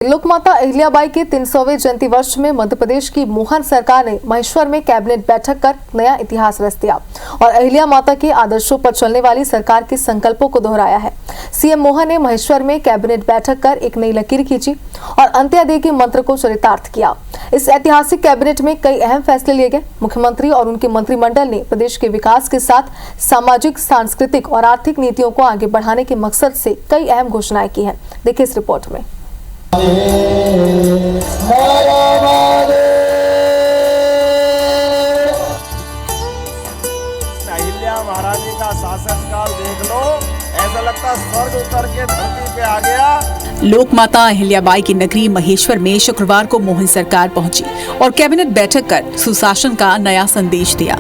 लोकमाता अहिल्याबाई के 300वें जयंती वर्ष में मध्य प्रदेश की मोहन सरकार ने महेश्वर में कैबिनेट बैठक कर नया इतिहास रच दिया और अहिल्या माता के आदर्शों पर चलने वाली सरकार के संकल्पों को दोहराया है। सीएम मोहन ने महेश्वर में कैबिनेट बैठक कर एक नई लकीर खींची और अंत्योदय के मंत्र को चरितार्थ किया। इस ऐतिहासिक कैबिनेट में कई अहम फैसले लिए गए। मुख्यमंत्री और उनके मंत्रिमंडल ने प्रदेश के विकास के साथ सामाजिक, सांस्कृतिक और आर्थिक नीतियों को आगे बढ़ाने के मकसद से कई अहम घोषणाएं की हैं। देखिए इस रिपोर्ट में। अहिल्या महारानी का शासनकाल देख लो, ऐसा लगता स्वर्ग उतर के धरती पे आ गया। लोकमाता अहिल्याबाई की नगरी महेश्वर में शुक्रवार को मोहन सरकार पहुंची और कैबिनेट बैठक कर सुशासन का नया संदेश दिया।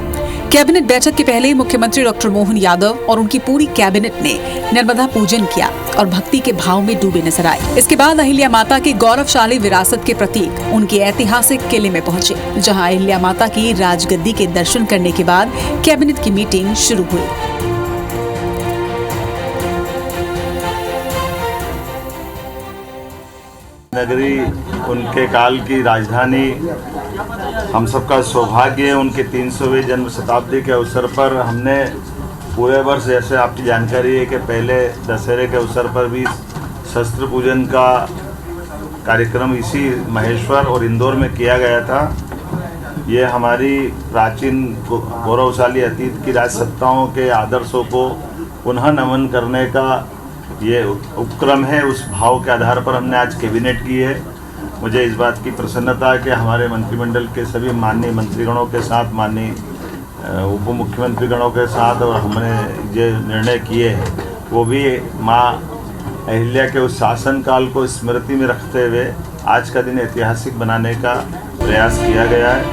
कैबिनेट बैठक के पहले मुख्यमंत्री डॉक्टर मोहन यादव और उनकी पूरी कैबिनेट ने नर्मदा पूजन किया और भक्ति के भाव में डूबे नजर आए। इसके बाद अहिल्या माता की गौरवशाली विरासत के प्रतीक उनके ऐतिहासिक किले में पहुंचे, जहां अहिल्या माता की राजगद्दी के दर्शन करने के बाद कैबिनेट की मीटिंग शुरू हुई। नगरी उनके काल की राजधानी, हम सबका सौभाग्य है। उनके 300वें जन्म शताब्दी के अवसर पर हमने पूरे वर्ष, जैसे आपकी जानकारी है कि पहले दशहरे के अवसर पर भी शस्त्र पूजन का कार्यक्रम इसी महेश्वर और इंदौर में किया गया था। ये हमारी प्राचीन गौरवशाली अतीत की राजसत्ताओं के आदर्शों को पुनः नमन करने का ये उपक्रम है। उस भाव के आधार पर हमने आज कैबिनेट की है। मुझे इस बात की प्रसन्नता है कि हमारे मंत्रिमंडल के सभी माननीय मंत्रीगणों के साथ, माननीय उप मुख्यमंत्रीगणों के साथ, और हमने ये निर्णय किए हैं वो भी माँ अहिल्या के उस शासनकाल को स्मृति में रखते हुए आज का दिन ऐतिहासिक बनाने का प्रयास किया गया है।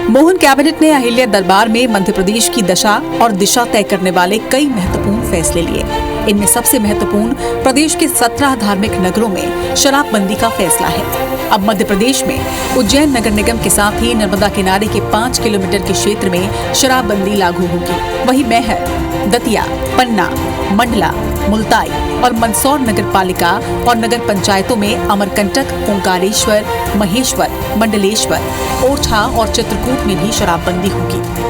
मोहन कैबिनेट ने अहिल्या दरबार में मध्य प्रदेश की दशा और दिशा तय करने वाले कई महत्वपूर्ण फैसले लिए। इनमें सबसे महत्वपूर्ण प्रदेश के 17 धार्मिक नगरों में शराबबंदी का फैसला है। अब मध्य प्रदेश में उज्जैन नगर निगम के साथ ही नर्मदा किनारे के 5 किलोमीटर के क्षेत्र में शराबबंदी लागू होगी। वहीं मैहर, दतिया, पन्ना, मंडला, मुल्ताई और मंदसौर नगर पालिका और नगर पंचायतों में अमरकंटक, ओंकारेश्वर, महेश्वर, मंडलेश्वर, ओरछा और चित्रकूट में भी शराबबंदी होगी।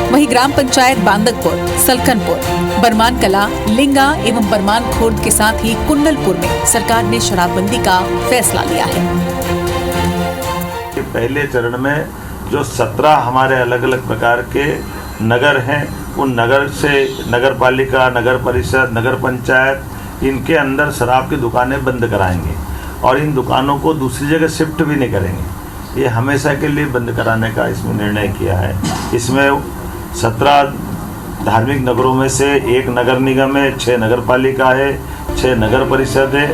वहीं ग्राम पंचायत बांदकपुर, सलकनपुर, बरमान कला, लिंगा एवं बरमान खुर्द के साथ ही कुंडलपुर में सरकार ने शराबबंदी का फैसला लिया है। पहले चरण में जो 17 हमारे अलग अलग प्रकार के नगर हैं, उन नगर से नगर पालिका, नगर परिषद, नगर पंचायत, इनके अंदर शराब की दुकानें बंद कराएंगे और इन दुकानों को दूसरी जगह शिफ्ट भी नहीं करेंगे। ये हमेशा के लिए बंद कराने का इसमें निर्णय किया है। इसमें 17 धार्मिक नगरों में से 1 नगर निगम है, 6 नगर पालिका है, 6 नगर परिषद है,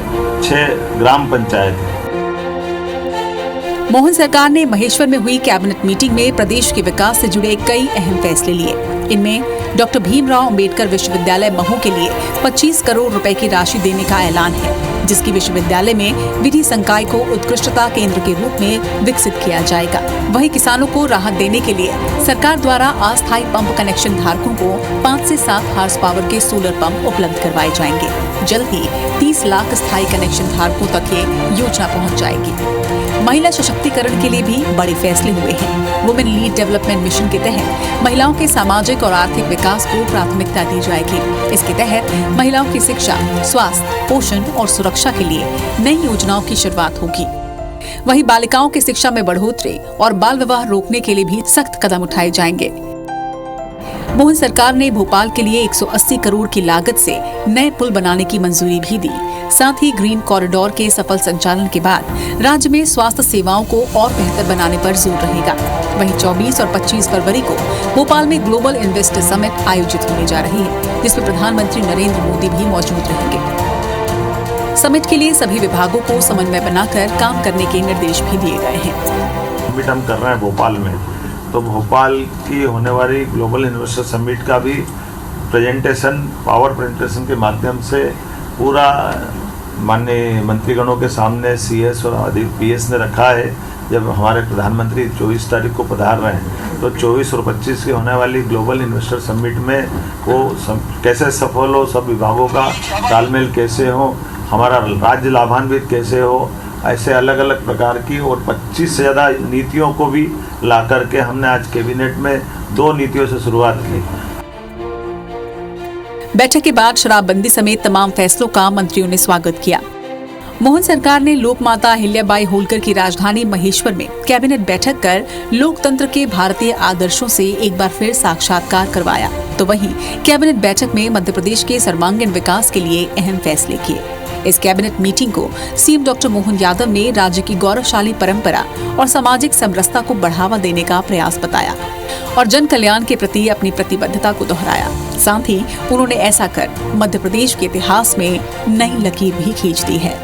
6 ग्राम पंचायत है। मोहन सरकार ने महेश्वर में हुई कैबिनेट मीटिंग में प्रदेश के विकास से जुड़े कई अहम फैसले लिए। इनमें डॉक्टर भीमराव अंबेडकर विश्वविद्यालय महू के लिए 25 करोड़ रुपए की राशि देने का ऐलान है, जिसकी विश्वविद्यालय में विधि संकाय को उत्कृष्टता केंद्र के रूप में विकसित किया जाएगा। वहीं किसानों को राहत देने के लिए सरकार द्वारा अस्थायी पंप कनेक्शन धारकों को 5 से 7 हार्स पावर के सोलर पंप उपलब्ध करवाए जाएंगे। जल्द ही 30 लाख स्थायी कनेक्शन धारकों तक ये योजना पहुंच जाएगी। महिला सशक्तिकरण के लिए भी बड़े फैसले हुए हैं। वुमेन लीड डेवलपमेंट मिशन के तहत महिलाओं के सामाजिक और आर्थिक विकास को प्राथमिकता दी जाएगी। इसके तहत महिलाओं की शिक्षा, स्वास्थ्य, पोषण और सुरक्षा के लिए नई योजनाओं की शुरुआत होगी। वहीं बालिकाओं की शिक्षा में बढ़ोतरी और बाल विवाह रोकने के लिए भी सख्त कदम उठाए जाएंगे। मोहन सरकार ने भोपाल के लिए 180 करोड़ की लागत से नए पुल बनाने की मंजूरी भी दी। साथ ही ग्रीन कॉरिडोर के सफल संचालन के बाद राज्य में स्वास्थ्य सेवाओं को और बेहतर बनाने पर जोर रहेगा। वहीं 24 और 25 फरवरी को भोपाल में ग्लोबल इन्वेस्टर समिट आयोजित होने जा रही है, जिसमें प्रधानमंत्री नरेंद्र मोदी भी मौजूद रहेंगे। समिट के लिए सभी विभागों को समन्वय बनाकर काम करने के निर्देश भी दिए गए हैं। समिट हम कर रहे हैं भोपाल में, तो भोपाल की होने वाली ग्लोबल इन्वेस्टर समिट का भी प्रेजेंटेशन, पावर प्रेजेंटेशन के माध्यम से पूरा माननीय मंत्रीगणों के सामने CS और PS ने रखा है। जब हमारे प्रधानमंत्री 24 तारीख को पधार रहे हैं, तो 24 और 25 की होने वाली ग्लोबल इन्वेस्टर समिट में वो कैसे सफल हो, सब विभागों का तालमेल कैसे हो, हमारा राज्य लाभान्वित कैसे हो, ऐसे अलग अलग प्रकार की और 25 से ज़्यादा नीतियों को भी ला करके हमने आज कैबिनेट में 2 नीतियों से शुरुआत की। बैठक के बाद शराबबंदी समेत तमाम फैसलों का मंत्रियों ने स्वागत किया। मोहन सरकार ने लोकमाता अहिल्याबाई होलकर की राजधानी महेश्वर में कैबिनेट बैठक कर लोकतंत्र के भारतीय आदर्शों से एक बार फिर साक्षात्कार करवाया। तो वहीं कैबिनेट बैठक में मध्य प्रदेश के सर्वांगीण विकास के लिए अहम फैसले किए। इस कैबिनेट मीटिंग को सीएम डॉक्टर मोहन यादव ने राज्य की गौरवशाली परंपरा और सामाजिक समरसता को बढ़ावा देने का प्रयास बताया और जन कल्याण के प्रति अपनी प्रतिबद्धता को दोहराया। साथ ही उन्होंने ऐसा कर मध्य प्रदेश के इतिहास में नई लकीर भी खींच दी है।